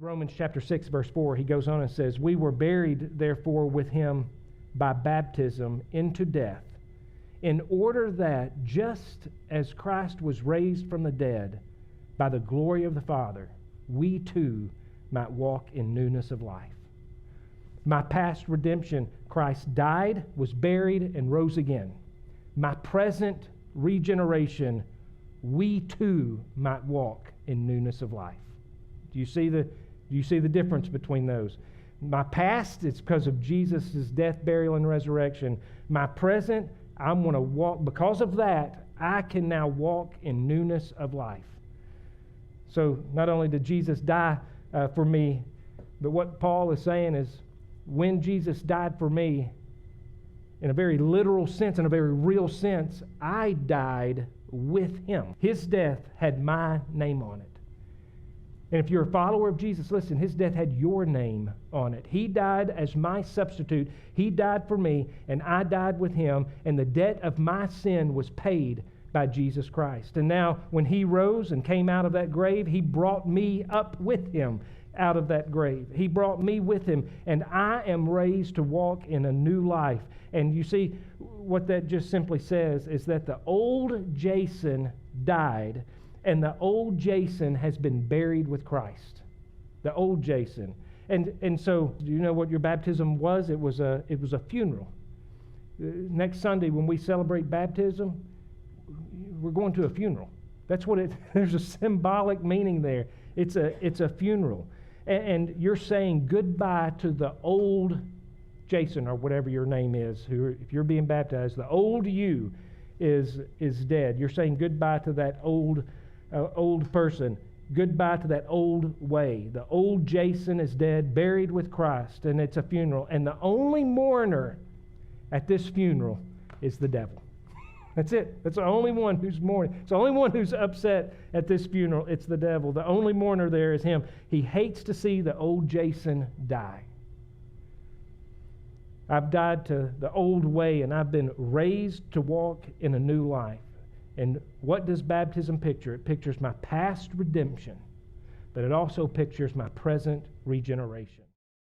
Romans chapter 6, verse 4, he goes on and says, "We were buried, therefore, with him by baptism into death, in order that, just as Christ was raised from the dead by the glory of the Father, we too might walk in newness of life." My past redemption, Christ died, was buried, and rose again. My present regeneration, we too might walk in newness of life. Do you see the difference between those? My past, it's because of Jesus' death, burial, and resurrection. My present, I'm going to walk. Because of that, I can now walk in newness of life. So not only did Jesus die for me, but what Paul is saying is, when Jesus died for me, in a very literal sense, in a very real sense, I died with him. His death had my name on it. And if you're a follower of Jesus, listen, his death had your name on it. He died as my substitute. He died for me, and I died with him, and the debt of my sin was paid by Jesus Christ. And now, when he rose and came out of that grave, he brought me up with him out of that grave. He brought me with him, and I am raised to walk in a new life. And you see, what that just simply says is that the old Jason died, and the old Jason has been buried with Christ. The old Jason. And so, do you know what your baptism was? It was a funeral. Next Sunday, when we celebrate baptism, we're going to a funeral. That's what it. There's a symbolic meaning there. It's a funeral, and you're saying goodbye to the old Jason, or whatever your name is. Who, if you're being baptized, the old you is dead. You're saying goodbye to that old person. Goodbye to that old way. The old Jason is dead, buried with Christ, and it's a funeral. And the only mourner at this funeral is the devil. That's it. That's the only one who's mourning. It's the only one who's upset at this funeral. It's the devil. The only mourner there is him. He hates to see the old Jason die. I've died to the old way, and I've been raised to walk in a new life. And what does baptism picture? It pictures my past redemption, but it also pictures my present regeneration.